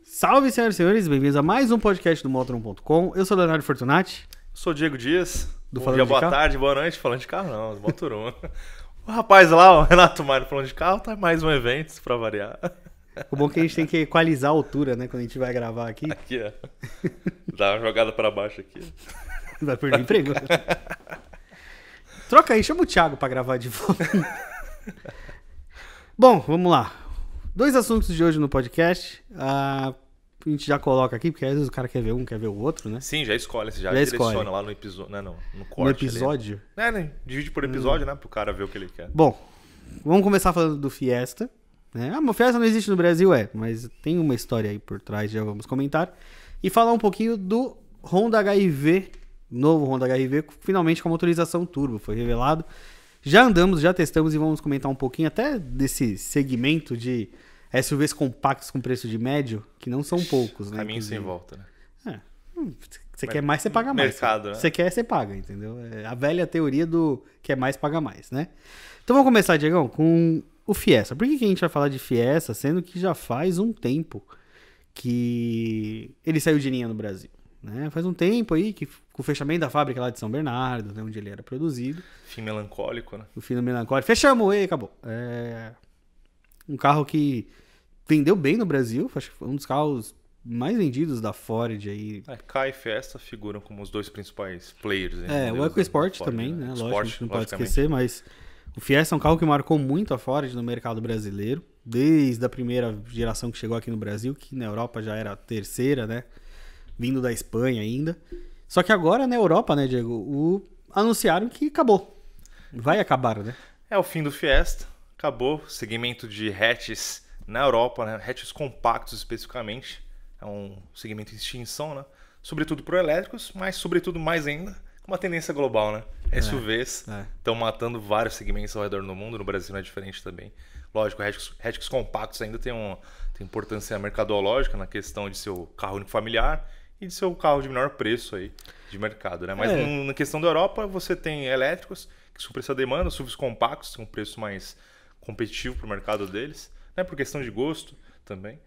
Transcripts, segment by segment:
Salve, senhoras e senhores, bem-vindos a mais um podcast do Motoron.com. Eu sou o Leonardo Fortunati. Sou o Diego Dias. Do Bom Falando dia, de boa Carro? tarde, boa noite. Falando de carro não, Motoron. O rapaz lá, o Renato Mário, falando de carro, tá mais um evento pra variar. O bom é que a gente tem que equalizar a altura, né, quando a gente vai gravar aqui. Aqui, ó. Dá uma jogada pra baixo aqui. Vai perder emprego. Troca aí, chama o Thiago pra gravar de volta. Bom, vamos lá. 2 assuntos de hoje no podcast. A gente já coloca aqui, porque às vezes o cara quer ver um, quer ver o outro, né? Sim, já escolhe, você já escolhe. direciona lá no episódio, no corte. No episódio. Ali. Né? Divide por episódio, né? Pro cara ver o que ele quer. Bom, vamos começar falando do Fiesta. Né? O Fiesta não existe no Brasil, mas tem uma história aí por trás, já vamos comentar. E falar um pouquinho do Honda HR-V, novo Honda HR-V, finalmente com a motorização turbo, foi revelado. Já andamos, já testamos e vamos comentar um pouquinho até desse segmento de SUVs compactos com preço de médio, que não são poucos, né? Caminho sem volta, né? Você quer mais, você paga mais. Mercado, né? Você quer, você paga, entendeu? É a velha teoria do quer mais, paga mais, né? Então vamos começar, Diegão, com o Fiesta. Por que a gente vai falar de Fiesta, sendo que já faz um tempo que ele saiu de linha no Brasil? Né? Faz um tempo aí que com o fechamento da fábrica lá de São Bernardo, né, onde ele era produzido. Fim melancólico, né? O fim do melancólico. Fechamos e acabou. É um carro que vendeu bem no Brasil. Acho que foi um dos carros mais vendidos da Ford aí. Ka e Fiesta figuram como os dois principais players. O EcoSport também, né? Lógico, a gente não pode esquecer, mas o Fiesta é um carro que marcou muito a Ford no mercado brasileiro. Desde a primeira geração que chegou aqui no Brasil, que na Europa já era a terceira, né? Vindo da Espanha ainda. Só que agora na Europa, né, Diego, anunciaram que acabou. Vai acabar, né? É o fim do Fiesta. Acabou o segmento de hatches na Europa, né? Hatches compactos especificamente. É um segmento em extinção, né? Sobretudo para elétricos, mas sobretudo mais ainda com uma tendência global, né? SUVs estão matando vários segmentos ao redor do mundo. No Brasil não é diferente também. Lógico, hatches compactos ainda tem importância mercadológica na questão de seu carro único familiar e de seu carro de menor preço aí de mercado, né? Mas na questão da Europa, você tem elétricos que supram essa demanda, SUVs compactos, com um preço mais competitivo para o mercado deles, né? Por questão de gosto também.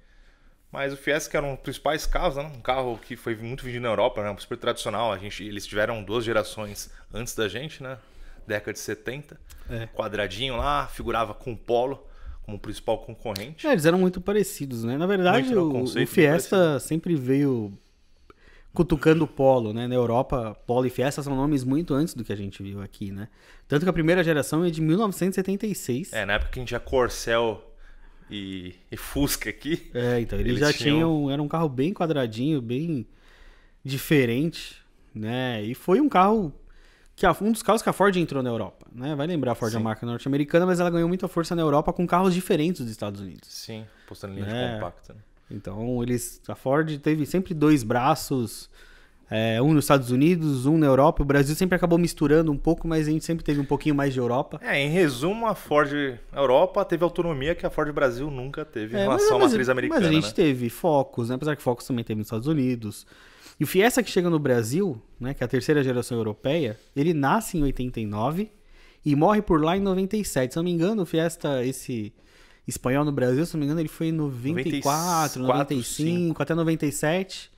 Mas o Fiesta, que era um dos principais carros, né? Um carro que foi muito vendido na Europa, né? Super tradicional. Eles tiveram 2 gerações antes da gente, né? Década de 70. Quadradinho lá, figurava com o Polo como principal concorrente. Eles eram muito parecidos, né? Na verdade, o Fiesta sempre veio cutucando o Polo, né? Na Europa, Polo e Fiesta são nomes muito antes do que a gente viu aqui, né? Tanto que a primeira geração é de 1976. Na época que a gente tinha Corcel e Fusca aqui. Então eles já tinham... Era um carro bem quadradinho, bem diferente, né? E foi um carro... um dos carros que a Ford entrou na Europa, né? Vai lembrar a Ford, a marca norte-americana, mas ela ganhou muita força na Europa com carros diferentes dos Estados Unidos. Sim, postando linha de compacto, né? Então, a Ford teve sempre 2 braços, um nos Estados Unidos, um na Europa. O Brasil sempre acabou misturando um pouco, mas a gente sempre teve um pouquinho mais de Europa. Em resumo, a Ford Europa teve autonomia que a Ford Brasil nunca teve em relação à matriz americana. Mas a gente teve Focus, né? Apesar que Focus também teve nos Estados Unidos. E o Fiesta que chega no Brasil, né, que é a terceira geração europeia, ele nasce em 89 e morre por lá em 97. Se não me engano, o Fiesta, esse espanhol no Brasil, se não me engano, ele foi em 94, 95, até 97,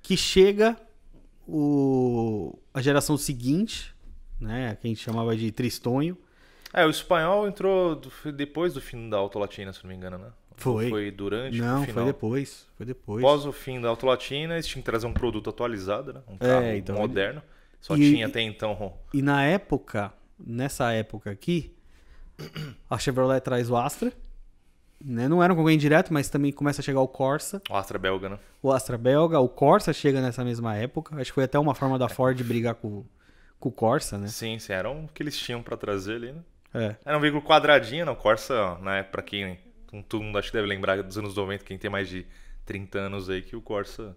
que chega a geração seguinte, né, que a gente chamava de Tristonho. O espanhol entrou depois do fim da Auto Latina, se não me engano, né? Foi durante o final? Foi depois. Após o fim da Auto Latina, eles tinham que trazer um produto atualizado, né? Um carro moderno. Só tinha até então... E nessa época aqui, a Chevrolet traz o Astra, né? Não era um concorrente direto, mas também começa a chegar o Corsa. O Astra belga, né? O Astra belga, o Corsa chega nessa mesma época. Acho que foi até uma forma da Ford brigar com o Corsa, né? Sim, era o que eles tinham pra trazer ali, né? Era um veículo quadradinho, né? O Corsa, né? Pra quem... Todo mundo acho que deve lembrar dos anos 90, quem tem mais de 30 anos aí, que o Corsa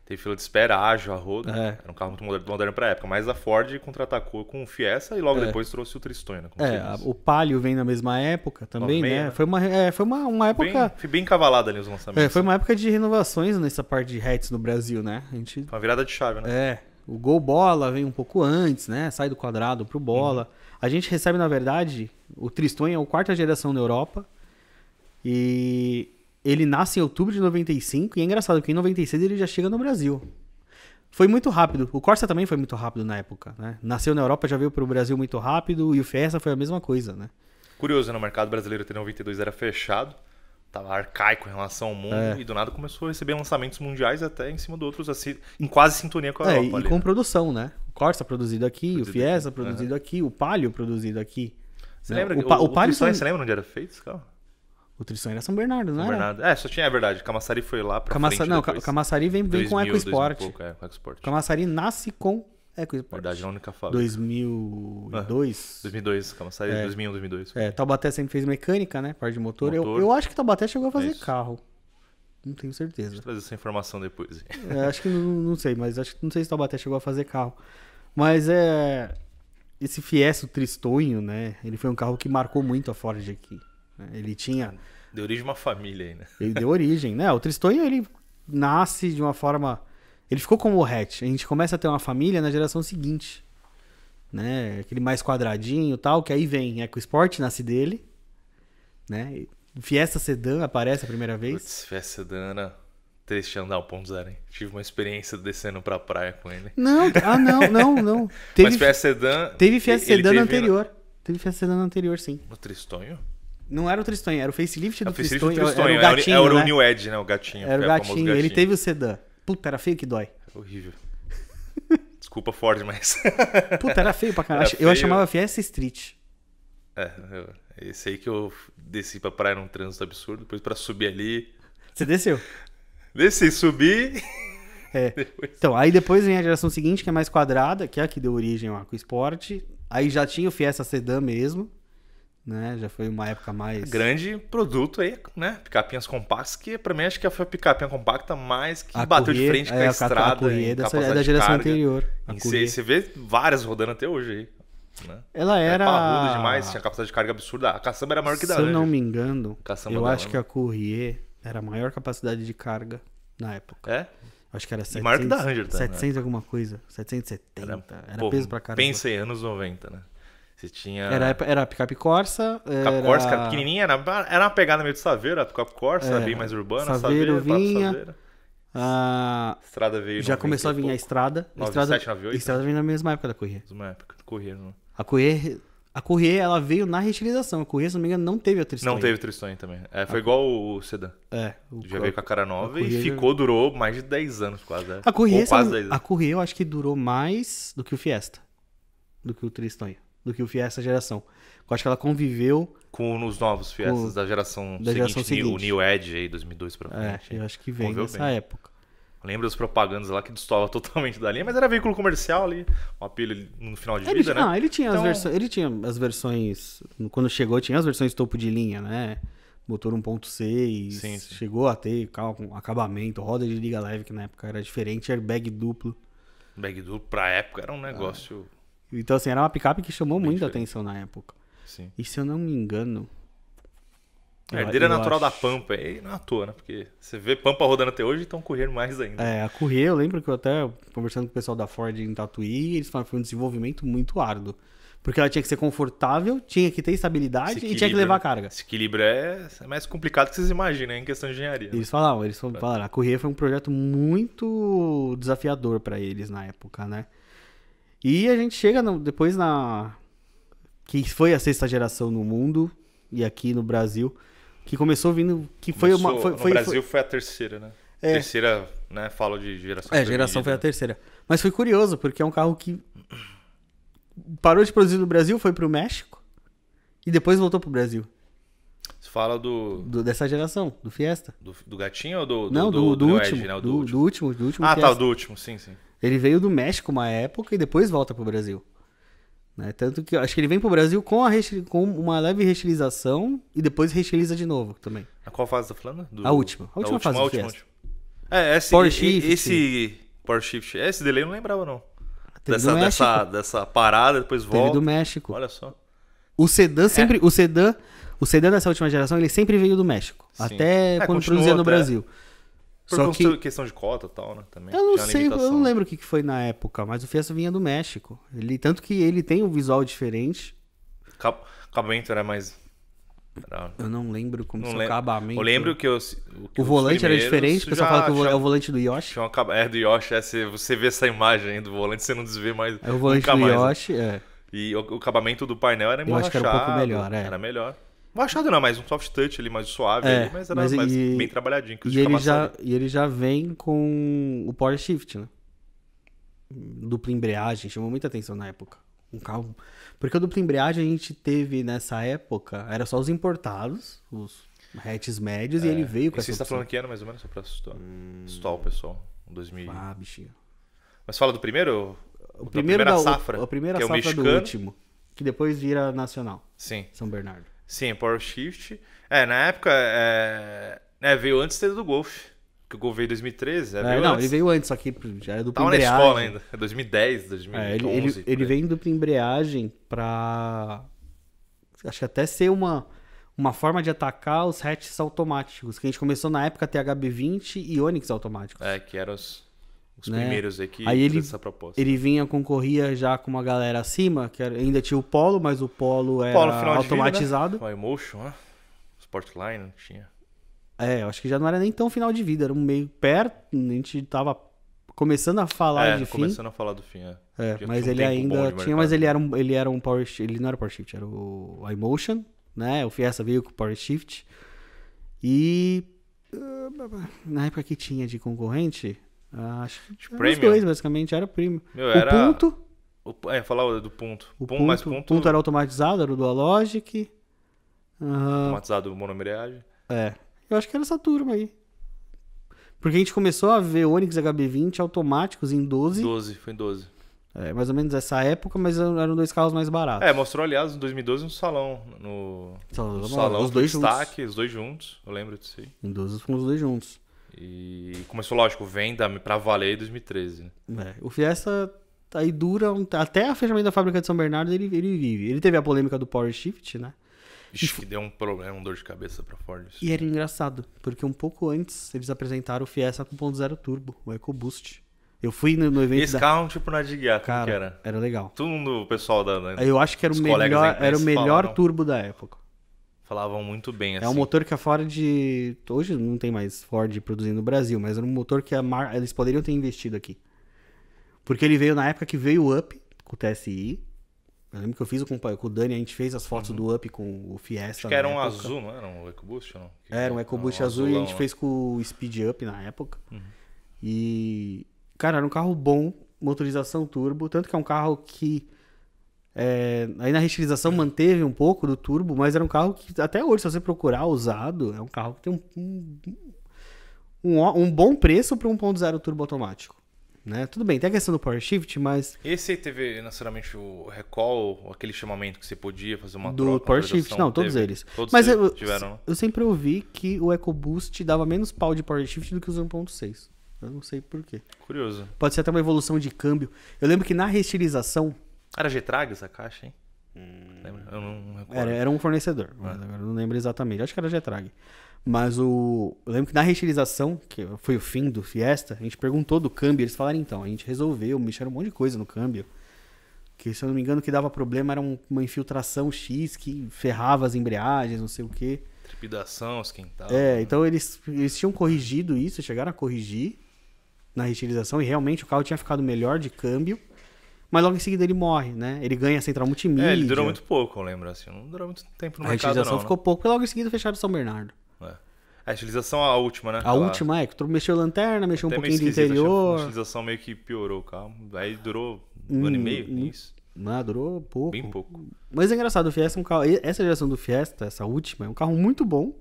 teve fila de espera, ágil, a rodo. Era um carro muito moderno pra época. Mas a Ford contra-atacou com o Fiesta e logo depois trouxe o Tristonho, né? O Palio vem na mesma época também, 96, né? Foi uma época... Foi bem encavalada ali os lançamentos. Foi uma época de renovações nessa parte de hatches no Brasil, né? Foi uma virada de chave, né? O Gol Bola vem um pouco antes, né? Sai do quadrado pro Bola. A gente recebe, na verdade, o Tristonho é a 4ª geração na Europa. E ele nasce em outubro de 95 e é engraçado porque em 96 ele já chega no Brasil. Foi muito rápido. O Corsa também foi muito rápido na época, né? Nasceu na Europa, já veio pro Brasil muito rápido e o Fiesta foi a mesma coisa, né? Curioso, né? O mercado brasileiro até 92 era fechado, tava arcaico em relação ao mundo e do nada começou a receber lançamentos mundiais até em cima de outros, assim, em quase sintonia com a Europa. E ali, com né? produção, né? O Corsa produzido aqui, Produzido o Fiesta aqui. produzido aqui, o Palio produzido aqui. Você né? lembra? O Palio Tristan, você lembra onde era feito esse carro? O Tristan era São Bernardo, não São era? Bernardo. É, só tinha, é verdade. Camaçari foi lá pra frente Não, depois. Camaçari vem 2000, com EcoSport. 2000 e pouco, com EcoSport. Camaçari nasce com EcoSport. Verdade, a única fábrica. 2002. 2002, Camaçari, 2001, 2002. Taubaté sempre fez mecânica, né? Parte de motor. Motor. Eu acho que Taubaté chegou a fazer isso. carro. Não tenho Deixa certeza. eu trazer essa informação depois. Acho que não sei, mas acho que não sei se Taubaté chegou a fazer carro. Mas esse Fiesta, o Tristonho, né? Ele foi um carro que marcou muito a Ford aqui. Né? Ele tinha... Deu origem a uma família aí, né? Ele deu origem, né? O Tristonho, ele nasce de uma forma... Ele ficou como o hatch. A gente começa a ter uma família na geração seguinte. Né? Aquele mais quadradinho e tal, que aí vem EcoSport, nasce dele. Né? Fiesta Sedan aparece a primeira vez. Putz, Fiesta Sedana, triste andar 1.0, hein? Tive uma experiência descendo pra praia com ele. Não. Mas Fiesta Sedan... Teve Fiesta ele Sedan teve anterior. Teve Fiesta Sedan anterior, sim. No Tristonho? Não era o Tristonho, era o facelift do facelift Tristonho. do Tristonho. Era o gatinho, era o né? New Edge, né? O gatinho. Era o famoso gatinho. Ele teve o sedã. Puta, era feio que dói. Horrível. Desculpa, Ford, mas... Puta, era feio pra caralho. Era Eu feio. chamava Fiesta Street. Esse aí que eu desci pra praia num trânsito absurdo. Depois pra subir ali... Você desceu? Desci, subi... Depois... Então, aí depois vem a geração seguinte, que é mais quadrada, que é a que deu origem ao EcoSport. Aí já tinha o Fiesta Sedan mesmo. Né? Já foi uma época mais... Grande produto aí, né? Picapinhas compactas, que pra mim acho que foi a picapinha compacta mais que A bateu de Courier, frente com a estrada. A Courier é da geração anterior. Você vê várias rodando até hoje aí. Né? Ela era... parruda demais, tinha capacidade de carga absurda. A caçamba era maior que da Se eu Ranger. não me engano, eu dela, acho que a Courier era a maior capacidade de carga na época. É? Acho que era 700, maior que da Ranger, tá, 700 alguma coisa. 770. Era peso pra caramba. Pensa em anos 90, né? Você tinha... Era a picape Corsa. Picape Corsa, cara, pequenininha, era uma pegada meio de Saveiro, a picape Corsa, era bem mais urbana. Saveiro vinha. Saveiro. Estrada veio já começou a vir a estrada. 97, 98. A estrada veio na mesma época da Courier. Mesma época, Courier, não. A Courier, ela veio na reutilização. A Courier, se não me engano, não teve a Tristonho. Não teve Tristonho também. foi igual o Sedan. Já veio com a cara nova e durou mais de 10 anos quase. A Courier, quase 10 anos. A Courier eu acho que durou mais do que o Fiesta. Do que o Tristonho. Do que o Fiesta geração. Eu acho que ela conviveu... Com os novos Fiestas da geração seguinte. O New Edge aí, 2002 pra frente. Eu acho que veio nessa época. Lembra das propagandas lá que destoava totalmente da linha, mas era veículo comercial ali, um apelo no final de vida, né? Ele tinha as versões, quando chegou tinha as versões topo de linha, né? Motor 1.6, sim. Chegou a ter carro com acabamento, roda de liga leve, que na época era diferente, airbag duplo. Bag duplo pra época era um negócio... Então assim, era uma picape que chamou muita diferente. atenção na época. Sim. E se eu não me engano... A herdeira natural da Pampa, aí não é à toa, né? Porque você vê Pampa rodando até hoje e estão correndo mais ainda. A Courier, eu lembro que eu até, conversando com o pessoal da Ford em Tatuí, eles falaram que foi um desenvolvimento muito árduo. Porque ela tinha que ser confortável, tinha que ter estabilidade e tinha que levar carga. Esse equilíbrio é mais complicado que vocês imaginam, em questão de engenharia. Eles falaram, a Courier foi um projeto muito desafiador para eles na época, né? E a gente chega depois que foi a 6ª geração no mundo e aqui no Brasil, que começou vindo, que foi uma... No Brasil foi a terceira, né? Terceira, né? Falo de geração. Geração foi a terceira. Mas foi curioso, porque é um carro que parou de produzir no Brasil, foi pro México e depois voltou pro Brasil. Você fala dessa geração, do Fiesta. Do gatinho ou do último, Edge, né? do último Fiesta. Tá, do último, sim. Ele veio do México uma época e depois volta pro Brasil. Né? Tanto que acho que ele vem pro Brasil com uma leve reestilização e depois reestiliza de novo também. A qual fase você tá falando? A última fase do Fiesta. Esse Power Shift, esse dele eu não lembrava não. Dessa parada, depois volta. Teve do México. Olha só. O sedã sempre... O sedã dessa última geração, ele sempre veio do México. Sim. Até quando produzia no Brasil. Só que questão de cota e tal, né? Também. Eu não sei, eu não lembro o que foi na época, mas o Fiesta vinha do México. Tanto que ele tem um visual diferente. Acabamento era mais Eu não lembro como Não seu lembro. acabamento. Eu lembro que O volante era diferente, o pessoal fala que é o volante do Yoshi. É do Yoshi, você vê essa imagem aí do volante, você não desvê mais. É o volante nunca do mais, né? Yoshi, E o acabamento do painel era Eu acho que era um pouco melhor, é. Era melhor. Embaixado não, mas um soft touch ali, mais suave, ali, mas era bem trabalhadinho. E ele já vem com o Power Shift, né? Dupla embreagem, chamou muita atenção na época. Um carro... Porque o dupla embreagem a gente teve nessa época, era só os importados, os hatches médios, e ele veio com essa Você está opção. falando que ano, mais ou menos, só pra assustar o pessoal? 2000. Ah, bichinho. Mas fala do primeiro? O primeiro da da safra, a primeira que é o safra do mexicano. último, que depois vira nacional, Sim. São Bernardo. Sim, Power Shift. Na época, veio antes do Golf. Que o Golf veio em 2013. Veio Não, antes. ele veio antes, só que já é dupla Tava na embreagem. escola ainda. É 2010, 2011. Ele vem dupla embreagem pra... Acho que até ser uma forma de atacar os hatches automáticos. Que a gente começou na época a ter HB20 e Onix automáticos. Que eram os Né? primeiros aí que Aí fizeram essa proposta. ele concorria já com uma galera acima, que ainda tinha o Polo, mas o Polo era Polo, final de vida, automatizado. né? O Emotion, né? Sportline, não tinha. Eu acho que já não era nem tão final de vida, era um meio perto, a gente tava começando a falar de fim. Começando a falar do fim, Já Mas tinha um ele tempo bom ainda de tinha, mercado. mas ele era um Power Shift, ele não era Power Shift, era o iMotion, né? O Fiesta veio com o Power Shift. E na época que tinha de concorrente, acho que eram os dois, basicamente, era primo. Era... Punto. Falar do Punto. O mas Punto era automatizado, era o Dualogic. Automatizado monoembreagem. Eu acho que era essa turma aí. Porque a gente começou a ver Onix HB20 automáticos em 12. Foi em 12. Mais ou menos essa época, mas eram dois carros mais baratos. Mostrou, aliás, em 2012 no salão. No salão, os dois destaque, os dois juntos. Eu lembro disso aí. Em 12 com os dois juntos. E começou, lógico, venda pra valer em 2013. O Fiesta aí dura até o fechamento da fábrica de São Bernardo, ele vive. Ele teve a polêmica do Power Shift, né? Que deu um problema, um dor de cabeça pra Ford. E era engraçado, porque um pouco antes eles apresentaram o Fiesta com 1.0 turbo, o EcoBoost. Eu fui no evento esse carro, tipo, na Digiar, como que era? Era legal. Todo mundo, o pessoal Eu acho que era o melhor turbo da época. Falavam muito bem, assim. É um motor que a Ford... Hoje não tem mais Ford produzindo no Brasil, mas era um motor que eles poderiam ter investido aqui. Porque ele veio na época que veio o Up, com o TSI. Eu lembro que eu fiz com o Dani, a gente fez as fotos do Up com o Fiesta. Acho que era um azul, não era um EcoBoost? Não? Era um EcoBoost azul azulão, e a gente fez com o Speed Up na época. E, cara, era um carro bom, motorização turbo, tanto que é um carro que aí na reestilização manteve um pouco do turbo, mas era um carro que até hoje, se você procurar usado, é um carro que tem um bom preço para um 1.0 turbo automático. Né? Tudo bem, tem a questão do Power Shift, mas... Esse aí teve necessariamente o recall, aquele chamamento que você podia fazer uma troca? Do Power Shift, não, todos eles. Todos mas tiveram, eu sempre ouvi que o EcoBoost dava menos pau de Power Shift do que os 1.6. Eu não sei porquê. Curioso. Pode ser até uma evolução de câmbio. Eu lembro que na reestilização... Era Getrag essa caixa, hein? Lembra? Eu não recordo. Era um fornecedor, mas agora eu não lembro exatamente. Acho que era Getrag. Mas eu lembro que na reestilização, que foi o fim do Fiesta, a gente perguntou do câmbio, eles falaram então, a gente resolveu, mexeram um monte de coisa no câmbio. Que, se eu não me engano, o que dava problema era uma infiltração X que ferrava as embreagens, não sei o quê. Trepidação, esquentar. Então eles tinham corrigido isso, chegaram a corrigir na reestilização e realmente o carro tinha ficado melhor de câmbio. Mas logo em seguida ele morre, né? Ele ganha a central multimídia. Ele durou muito pouco, eu lembro, assim. Não durou muito tempo no mercado, A reestilização ficou pouco, e logo em seguida fecharam São Bernardo. A utilização, a última, né? A última, que tu mexeu lanterna, mexeu um pouquinho do A interior. utilização meio que piorou o carro. Aí durou um ano e meio, isso. Não, durou pouco. Bem pouco. Mas é engraçado, o Fiesta é um carro... Essa geração do Fiesta, essa última, é um carro muito bom.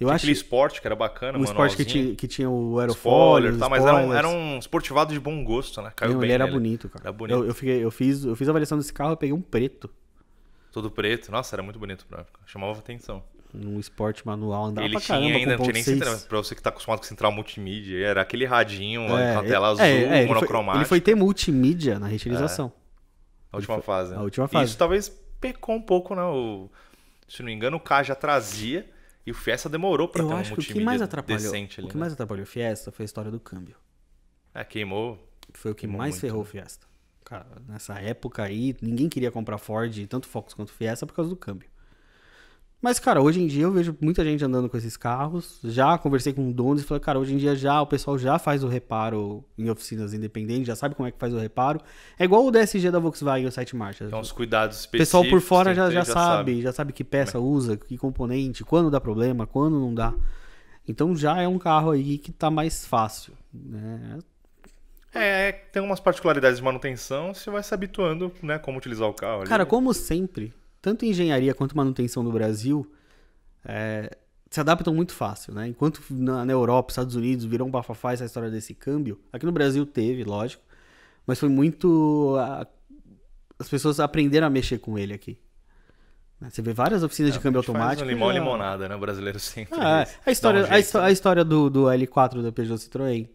Eu acho aquele Sport que era bacana, o Sport que tinha o aerofólio, mas era um esportivado de bom gosto, né? Caiu bem ele era nele. bonito, cara. Era bonito. Eu fiz a avaliação desse carro, eu peguei um preto. Todo preto. Nossa, era muito bonito pra época. Chamava atenção. Um Sport manual, andava ele pra caramba tinha ainda, com não tinha nem central, pra você que tá acostumado com central multimídia, era aquele radinho com a tela azul, monocromática. Ele foi ter multimídia na reutilização. A última fase. A última fase. Isso talvez pecou um pouco, né? Se não me engano, o carro já trazia e o Fiesta demorou pra ter uma multimídia decente ali. O que mais atrapalhou o Fiesta foi a história do câmbio. Queimou. Foi o que mais ferrou o Fiesta. Cara, nessa época aí, ninguém queria comprar Ford, tanto Focus quanto Fiesta, por causa do câmbio. Mas, cara, hoje em dia eu vejo muita gente andando com esses carros. Já conversei com donos e falei, cara, hoje em dia o pessoal já faz o reparo em oficinas independentes, já sabe como é que faz o reparo. É igual o DSG da Volkswagen, o 7 marchas. Então, os cuidados O específicos. pessoal por fora tem que ter, já sabe que peça usa, que componente, quando dá problema, quando não dá. Então já é um carro aí que tá mais fácil, né? Tem umas particularidades de manutenção, você vai se habituando, né, como utilizar o carro ali. Cara, como sempre, tanto engenharia quanto manutenção no Brasil se adaptam muito fácil, né? Enquanto na Europa, Estados Unidos virou um bafafá essa história desse câmbio, aqui no Brasil teve, lógico, mas foi muito... as pessoas aprenderam a mexer com ele aqui. Você vê várias oficinas de câmbio automático. Faz um limão e limonada, né? O brasileiro sempre. A história do L4 da Peugeot Citroën.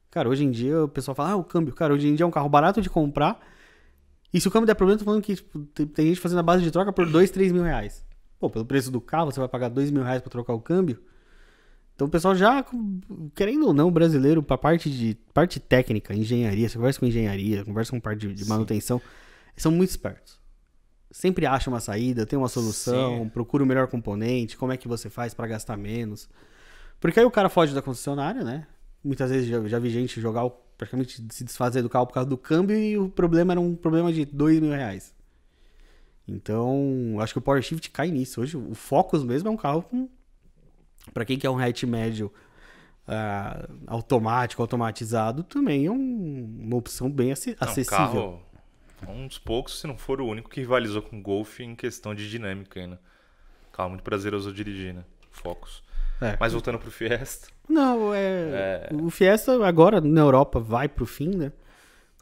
Cara, hoje em dia o pessoal fala, o câmbio. Cara, hoje em dia é um carro barato de comprar. E se o câmbio der problema, eu tô falando que tipo, tem gente fazendo a base de troca por 2, 3 mil reais. Pô, pelo preço do carro, você vai pagar 2 mil reais pra trocar o câmbio. Então o pessoal já, querendo ou não, o brasileiro, pra parte técnica, engenharia, você conversa com engenharia, conversa com parte de manutenção, eles são muito espertos. Sempre acha uma saída, tem uma solução, procura o melhor componente, como é que você faz pra gastar menos. Porque aí o cara foge da concessionária, né? Muitas vezes já vi gente praticamente se desfazer do carro por causa do câmbio e o problema era um problema de 2 mil reais. Então, acho que o Power Shift cai nisso. Hoje o Focus mesmo é um carro pra quem quer um hatch médio automático, automatizado, também é uma opção bem acessível. Carro... Um dos poucos, se não for o único, que rivalizou com o Golf em questão de dinâmica ainda. Carro muito prazeroso de dirigir, né? Focus. Mas voltando pro Fiesta. Não, o Fiesta agora na Europa vai pro fim, né?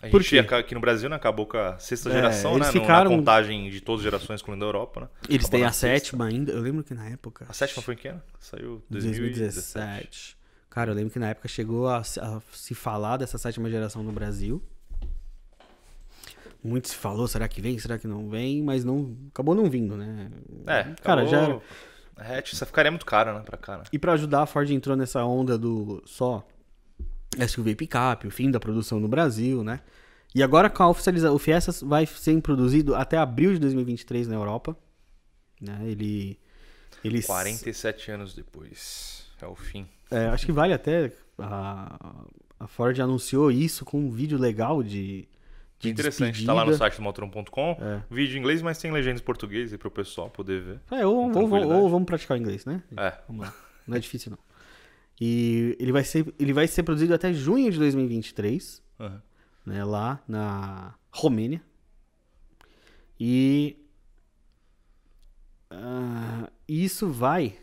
A gente aqui no Brasil, né, acabou com a sexta geração, né? Na contagem de todas as gerações, incluindo a Europa, né? Eles têm a sétima ainda. Eu lembro que na época... A sétima foi em que ano? Saiu em 2017. Cara, eu lembro que na época chegou a se falar dessa sétima geração no Brasil. Muito se falou, será que vem, será que não vem, mas acabou não vindo, né? Cara, já era... hatch, isso ficaria muito caro, né, pra cá, né? E pra ajudar, a Ford entrou nessa onda do só SUV picape, o fim da produção no Brasil, né? E agora com a oficialização, o Fiesta vai ser produzido até abril de 2023 na Europa, né? Ele 47 anos depois, é o fim. Acho que vale até, a Ford anunciou isso com um vídeo legal de interessante, despedida. Tá lá no site do motoron.com, vídeo em inglês, mas tem legendas em português aí pro pessoal poder ver. Ou vamos praticar o inglês, né? Vamos lá. Não é difícil, não. E ele vai ser produzido até junho de 2023, né, lá na Romênia. E isso vai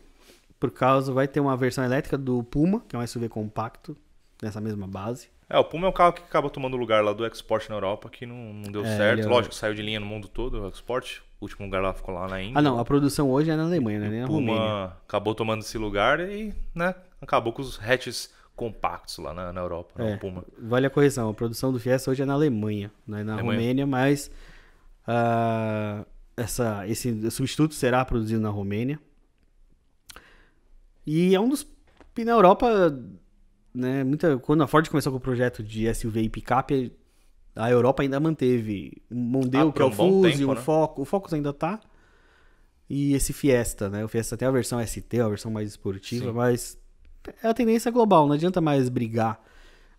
ter uma versão elétrica do Puma, que é um SUV compacto, nessa mesma base. O Puma é um carro que acabou tomando o lugar lá do Export na Europa, que não deu certo. Lógico, saiu de linha no mundo todo, o Export. O último lugar lá ficou lá na Índia. Não, a produção hoje é na Alemanha, né? Nem na Romênia. Puma acabou tomando esse lugar e, né, acabou com os hatches compactos lá na Europa, o Puma. Vale a correção, a produção do Fiesta hoje é na Alemanha, não é na Romênia, mas esse substituto será produzido na Romênia. E é um dos... Na Europa... Né, quando a Ford começou com o projeto de SUV e picape, a Europa ainda manteve um Mondeo, que é o Fusion, né? O Focus ainda tá, e esse Fiesta, né? O Fiesta tem a versão ST, a versão mais esportiva, mas é a tendência global, não adianta mais brigar.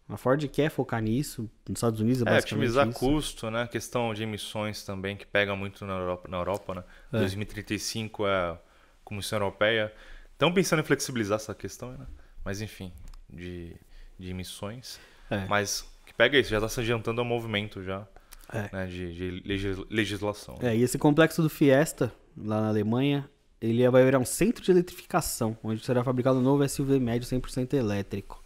A Ford quer focar nisso, nos Estados Unidos é basicamente otimizar isso. custo, né? Questão de emissões também, que pega muito na Europa, né? 2035 é a Comissão Europeia. Estão pensando em flexibilizar essa questão, né? Mas enfim... De emissões, mas que pega isso, já está se adiantando ao movimento já, né, de legislação. E esse complexo do Fiesta, lá na Alemanha, ele vai virar um centro de eletrificação, onde será fabricado um novo SUV médio 100% elétrico.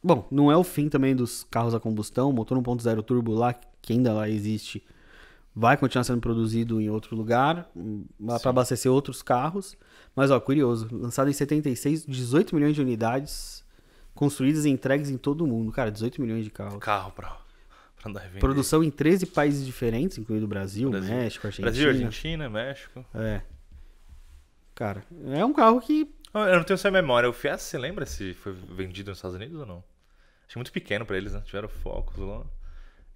Bom, não é o fim também dos carros a combustão, o motor 1.0 turbo lá, que ainda lá existe, vai continuar sendo produzido em outro lugar, para abastecer outros carros. Mas, curioso, lançado em 76, 18 milhões de unidades construídas e entregues em todo o mundo. Cara, 18 milhões de carros. Carro pra andar e vender. Produção em 13 países diferentes, incluindo o Brasil, México, Argentina. Brasil, Argentina, México. Cara, é um carro que... Eu não tenho essa memória. O Fiesta, você lembra se foi vendido nos Estados Unidos ou não? Achei muito pequeno pra eles, né? Tiveram Focus lá.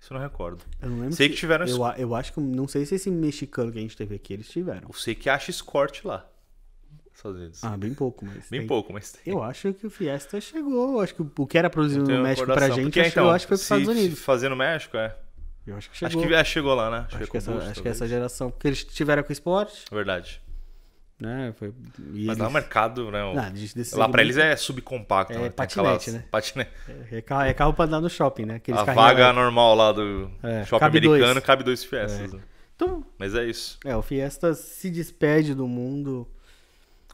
Isso eu não recordo. Eu não lembro Sei que tiveram... eu acho que... Não sei se esse mexicano que a gente teve aqui, eles tiveram. Eu sei que acha Escort lá. Estados Unidos. Bem pouco, mas Bem tem. pouco, mas tem. Eu acho que o Fiesta chegou. Eu acho que o que era produzido Não tenho no México pra recordação. gente, Porque, eu acho que foi pros se Estados Unidos. fazer no México, Eu acho que chegou. Acho que chegou lá, né? Acho que essa geração. Porque eles tiveram com o esporte, Verdade. né? Mas lá o mercado, né? Lá pra eles é subcompacto. É né? Tem patinete, né? Patinete. É carro pra andar no shopping, né? Aqueles A carrinhos vaga lá. normal lá do shopping cabe americano dois. cabe 2 Fiestas. né? Então, Mas é isso. o Fiesta se despede do mundo.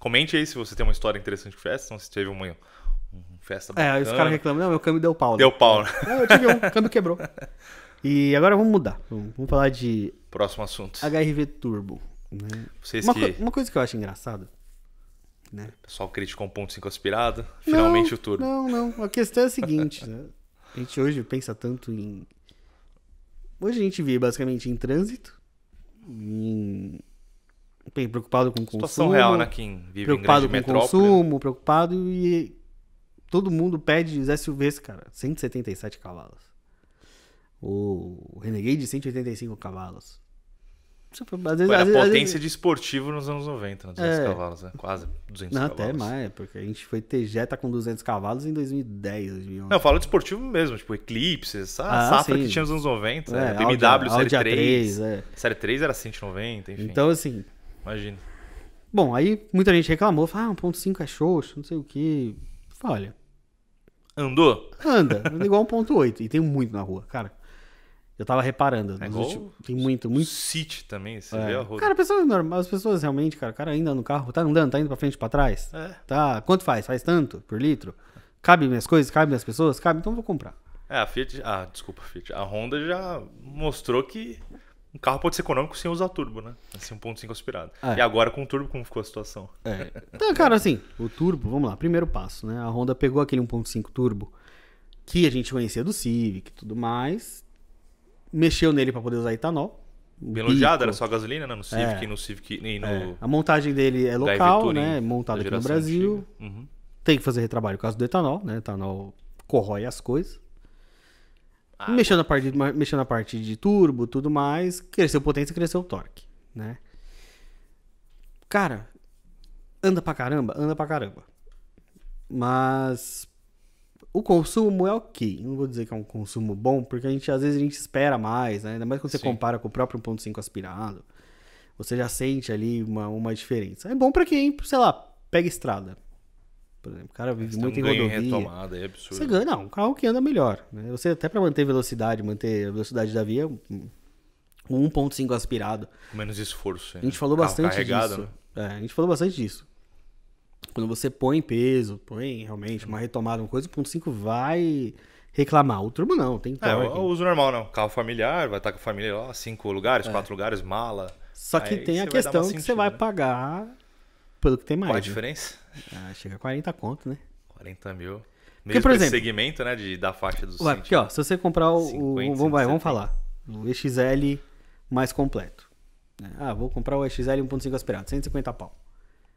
Comente aí se você tem uma história interessante com Fiesta, se teve uma festa bacana. Aí os caras reclamam, não, meu câmbio deu pau. Né? Deu pau, né? Eu tive o câmbio quebrou. E agora vamos mudar. Vamos falar de Próximo assunto. HRV Turbo. Né? Vocês Uma coisa que eu acho engraçada, né? O pessoal criticou 1.5 aspirado, finalmente o turbo. Não. A questão é a seguinte, né? A gente hoje pensa tanto em... Hoje a gente vive basicamente em trânsito, bem preocupado com o consumo. Situação real, né? Quem vive preocupado em grande com metrópole. consumo, preocupado e todo mundo pede os SUVs, cara, 177 cavalos. O Renegade 185 cavalos. Às vezes, Foi a às vezes- potência de esportivo nos anos 90, né? 200 cavalos, né? Quase 200 Não, cavalos. até mais, porque a gente foi ter Jetta com 200 cavalos em 2010, 2011. Não, eu falo de esportivo mesmo, tipo Eclipse, essa safra sim. que tinha nos anos 90, É, BMW Audi Série 3. A3, Série 3 era 190, enfim. Então, assim... Imagina. Bom, aí muita gente reclamou, falou, 1.5 é xoxo, não sei o que. Olha, Andou? anda igual 1.8 e tem muito na rua, cara. Eu tava reparando. É igual tem muito. City também, você vê a roda. Cara, as pessoas realmente, cara, o cara ainda no carro, tá andando, tá indo pra frente, pra trás. Tá, quanto faz? Faz tanto por litro? Cabe minhas coisas? Cabe minhas pessoas? Cabe, então eu vou comprar. A Fiat, Fiat. A Honda já mostrou que um carro pode ser econômico sem usar turbo, né? Assim, 1.5 aspirado. E agora com o turbo, como ficou a situação? Então, cara, assim, o turbo, vamos lá, primeiro passo, né? A Honda pegou aquele 1.5 turbo que a gente conhecia do Civic e tudo mais, mexeu nele pra poder usar etanol. Bem elogiado, era só gasolina, né? No Civic e no Civic e no... A montagem dele é local, né? Montado aqui no Brasil. Uhum. Tem que fazer retrabalho por causa do etanol, né? Etanol corrói as coisas. Mexendo na parte de turbo, tudo mais, cresceu potência, cresceu torque, né? Cara, anda pra caramba. Mas o consumo é ok. Não vou dizer que é um consumo bom, porque às vezes a gente espera mais, né? Ainda mais quando você compara com o próprio 1.5 aspirado. Você já sente ali uma diferença. É bom pra quem, sei lá, pega estrada. Por exemplo, o cara vive muito em rodovia. Retomada, é absurdo. Você ganha, um carro que anda melhor. Né? Você até para manter a velocidade da via, o 1.5 aspirado. Com menos esforço. A gente falou bastante disso. Né? A gente falou bastante disso. Quando você põe peso, põe realmente uma retomada, uma coisa, o 1.5 vai reclamar. O turbo não, tem torque. É o uso normal, não. Carro familiar, vai estar com a família lá, 5 lugares, 4 lugares, mala. Só que tem a questão que você vai pagar pelo que tem mais. Qual a né? diferença? Chega a 40 conto, né? 40 mil. Mesmo porque, por exemplo, segmento, né, da faixa dos... Porque, ó, se você comprar vamos falar, o EXL mais completo. Né? Vou comprar o EXL 1.5 aspirado, 150 pau.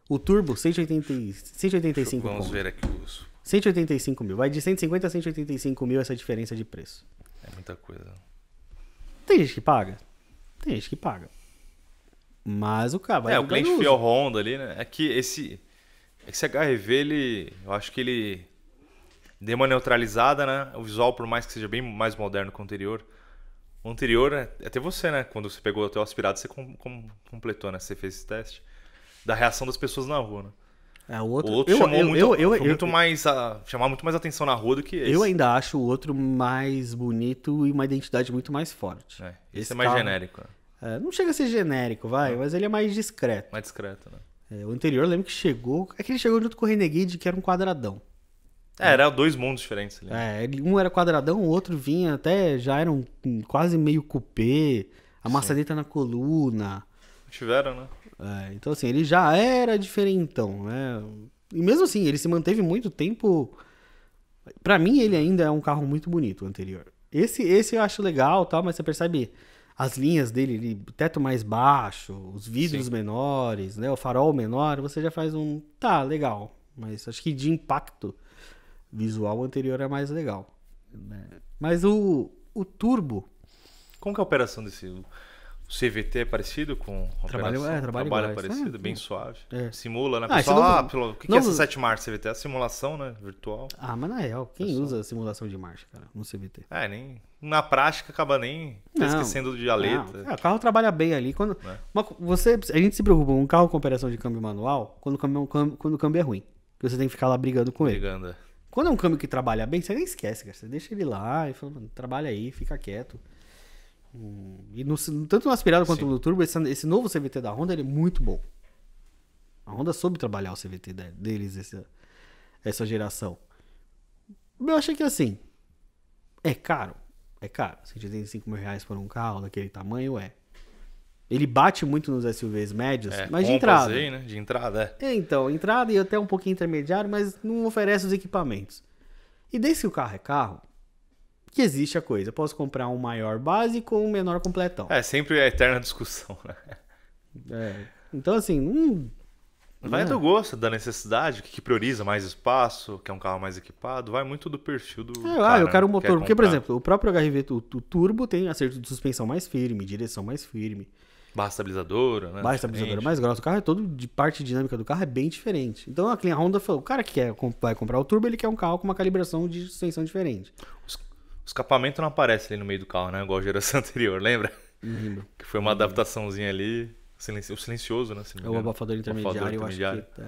O turbo, 185 Vamos ver aqui os... 185 mil. Vai de 150 a 185 mil essa diferença de preço. É muita coisa. Tem gente que paga? Tem gente que paga. Mas o cara vai... o cliente fiel Honda ali, né? É que esse HRV, eu acho que ele deu uma neutralizada, né? O visual, por mais que seja bem mais moderno que o anterior. O anterior, até você, né? Quando você pegou o teu aspirado, você completou, né? Você fez esse teste. Da reação das pessoas na rua, né? O outro chamava muito mais atenção na rua do que esse. Eu ainda acho o outro mais bonito e uma identidade muito mais forte. Esse é mais genérico. Não chega a ser genérico, mas ele é mais discreto. Mais discreto, né? O anterior, eu lembro que chegou... É que ele chegou junto com o Renegade, que era um quadradão. Era 2 mundos diferentes ali. Um era quadradão, o outro vinha já era quase meio coupé, a maçaneta na coluna. Tiveram, né? Então, assim, ele já era diferentão, né? E mesmo assim, ele se manteve muito tempo... Pra mim, ele ainda é um carro muito bonito, o anterior. Esse eu acho legal, tal, mas você percebe as linhas dele, teto mais baixo, os vidros menores, né? O farol menor, você já faz tá, legal. Mas acho que de impacto visual, o anterior é mais legal. Né? Mas o turbo, Como que é a operação desse... O CVT é parecido com a Trabalho operação? iguais. Parecido, bem suave. É. Simula, né? Esse Pessoal, novo- o que é essa 7 marchas CVT? É a simulação, né? Virtual. Ah, mas na real, quem usa simulação de marcha, cara, no CVT? Nem... Na prática acaba nem esquecendo de aleta. O carro trabalha bem ali. Quando, a gente se preocupa com um carro com operação de câmbio manual quando o câmbio é ruim. Porque você tem que ficar lá brigando com ele. Brigando. Quando é um câmbio que trabalha bem, você nem esquece, cara. Você deixa ele lá e fala, mano, trabalha aí, fica quieto. E tanto no aspirado quanto no turbo, esse novo CVT da Honda ele é muito bom. A Honda soube trabalhar o CVT deles, essa geração. Eu achei que assim, é caro. É caro. R$185 por um carro daquele tamanho, é. Ele bate muito nos SUVs médios, mas de entrada. Aí, né? De entrada, Então, entrada e até um pouquinho intermediário, mas não oferece os equipamentos. E desde que o carro é carro, que existe a coisa. Eu posso comprar um maior básico ou um menor completão. Sempre a eterna discussão, né? Então, assim, vai do gosto, da necessidade, o que prioriza mais espaço, quer um carro mais equipado, vai muito do perfil do cara, eu quero um né? motor. Porque, por exemplo, o próprio HRV, o turbo tem acerto de suspensão mais firme, direção mais firme. Barra estabilizadora, né? Barra estabilizadora mais grossa. O carro é todo, de parte dinâmica do carro é bem diferente. Então, a Honda falou, o cara que vai comprar o turbo, ele quer um carro com uma calibração de suspensão diferente. O escapamento não aparece ali no meio do carro, né? Igual a geração anterior, lembra? Que foi uma adaptaçãozinha ali. O silencioso, né? O abafador intermediário, eu acho que...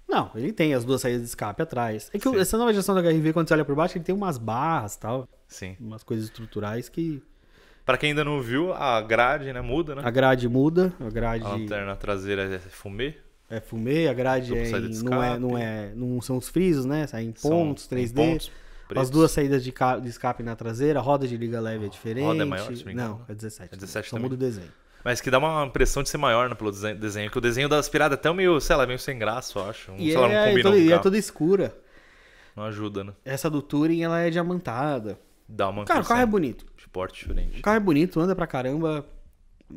Não, ele tem as duas saídas de escape atrás. É que essa nova geração da HRV, quando você olha por baixo, ele tem umas barras e tal. Sim. Umas coisas estruturais que... Pra quem ainda não viu, a grade, né? Muda, né? A grade muda. A grade... A lanterna traseira é fumê. É fumê, a grade não são os frisos, né? Sai em pontos, 3D. Pontos. As duas saídas de escape na traseira, a roda de liga leve é diferente. Roda é maior, se me engano. Não, é 17. É 17 só também. muda o desenho. Mas que dá uma impressão de ser maior, né, pelo desenho. Porque o desenho da aspirada é até meio, sei lá, meio sem graça, eu acho. E sei lá, não combina com o é carro. toda escura. Não ajuda, né? Essa do Touring, ela é diamantada. Dá uma Cara, o carro é bonito. De porte diferente. O carro é bonito, anda pra caramba.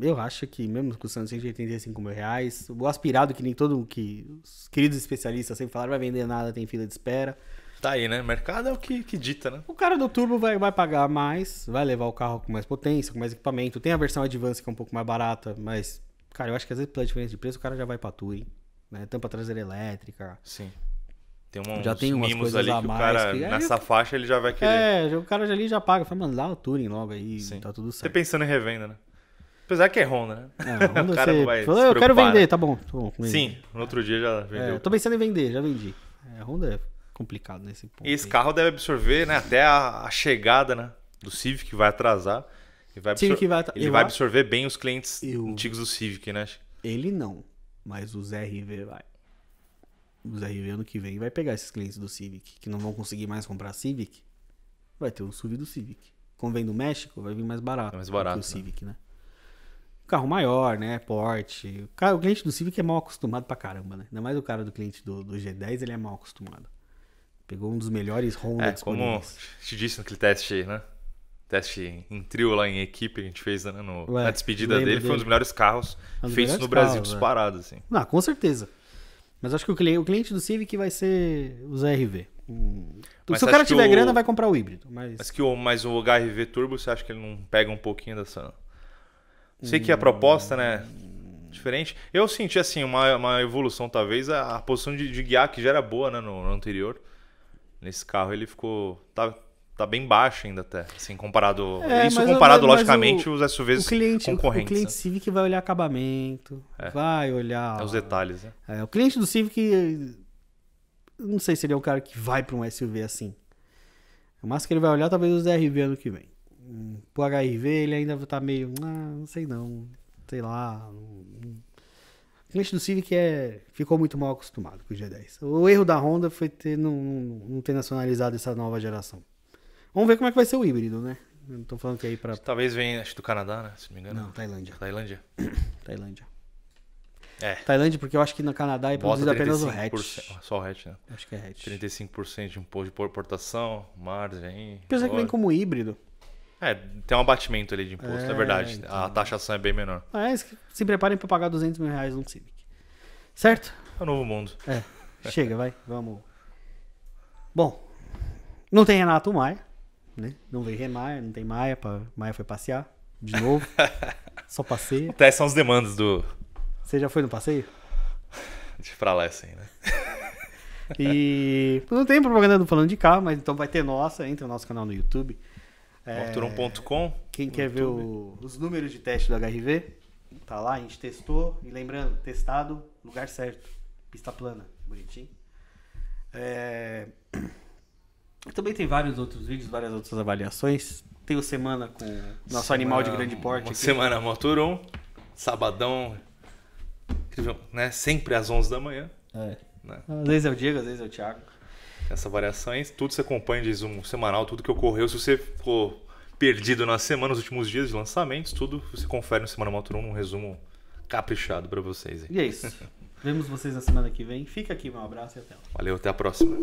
Eu acho que mesmo custando R$185 mil, o aspirado, que nem que os queridos especialistas sempre falaram, vai vender nada, tem fila de espera. Tá aí, né? O mercado é o que dita, né? O cara do turbo vai pagar mais, vai levar o carro com mais potência, com mais equipamento. Tem a versão Advance que é um pouco mais barata, mas, cara, eu acho que às vezes pela diferença de preço o cara já vai pra Touring, né? Tampa traseira elétrica. Sim. Tem uns já tem umas mimos coisas ali a que o mais cara, que- nessa faixa, ele já vai querer. O cara já paga. Fala, mano, dá o Touring logo aí, Sim. tá tudo Você certo. pensando em revenda, né? Apesar que é Honda, né? É, Honda O cara você não vai falou, se eu quero preocupar, vender, né? tá bom. Vende. Sim, no outro dia já vendeu. Tô pensando em vender, já vendi. A Honda é complicado nesse ponto. E esse aí. carro deve absorver, né, até a chegada, né, do Civic, que vai atrasar. E vai Civic vai- ele eu vai acho- absorver bem os clientes Eu- antigos do Civic, né? Ele não, mas os RV vai. Os RV ano que vem vai pegar esses clientes do Civic, que não vão conseguir mais comprar Civic. Vai ter o SUV do Civic. Como vem do México, vai vir mais barato. É mais barato, que o né? Civic, né? Carro maior, né? Porte. O cliente do Civic é mal acostumado pra caramba, né? Ainda mais o cara do cliente do G10, ele é mal acostumado. Pegou um dos melhores Honda Como disponíveis. te disse naquele teste, né? Teste em trio lá em equipe que a gente fez, né? Ué, Na despedida lembro dele, foi um dos dele. melhores carros Um dos feitos melhores no Brasil, carros, disparado, assim. Não, com certeza. Mas acho que o cliente do Civic vai ser os RV. Mas Se o você cara acha que tiver o- grana, vai comprar o híbrido. Mas Mas o HRV Turbo, você acha que ele não pega um pouquinho dessa... Sei que a proposta, né, diferente. Eu senti, assim, uma evolução, talvez, a posição de guiar, que já era boa, né, no anterior. Nesse carro ele ficou... Tá bem baixo ainda até, assim, comparado... Isso mas comparado, mas logicamente, os SUVs o cliente concorrentes. né? Civic vai olhar acabamento, vai olhar... Os detalhes, né? O cliente do Civic, não sei se ele é o cara que vai para um SUV assim. Mas que ele vai olhar talvez os RV ano que vem. Pro HRV ele ainda tá meio, não sei não, sei lá. O cliente do Civic ficou muito mal acostumado com o G10. O erro da Honda foi não ter nacionalizado essa nova geração. Vamos ver como é que vai ser o híbrido, né? Eu não tô falando que é aí pra... Talvez venha, acho, do Canadá, né, se não me engano. Não, Tailândia. Tailândia? Tailândia, porque eu acho que no Canadá é produzido apenas o hatch. Só o hatch, né? Acho que é hatch. 35% de imposto de importação, margem... Apesar que vem como híbrido. Tem um abatimento ali de imposto, é verdade. então. A taxação é bem menor. Mas se preparem pra pagar R$200 mil num Civic. Certo? É o novo mundo. Chega, vai. Vamos. Bom, não tem Renato Maia, né? Não veio Maia, não tem Maia. Maia foi passear. de novo. Só passeia. Até são os demandas do... Você já foi no passeio? De pra lá, assim, né? E não tem propaganda do Falando de Carro, mas então vai ter nossa. Entra no nosso canal no YouTube. Motoron.com. Quem quer ver os números de teste do HRV, tá lá, a gente testou. E lembrando, testado, lugar certo. Pista plana, bonitinho. Também tem vários outros vídeos, várias outras avaliações. Tem o Semana com nosso animal de grande porte. Aqui. Semana Motoron, sabadão, né? Sempre às 11 da manhã. Né? Às vezes é o Diego, às vezes é o Thiago. Essas variações, tudo você acompanha de resumo semanal, tudo que ocorreu. Se você ficou perdido na semana, nos últimos dias de lançamentos, tudo você confere no Semana Motoron, um resumo caprichado pra vocês. Aí. E é isso. Vemos vocês na semana que vem. Fica aqui, um abraço e até lá. Valeu, até a próxima.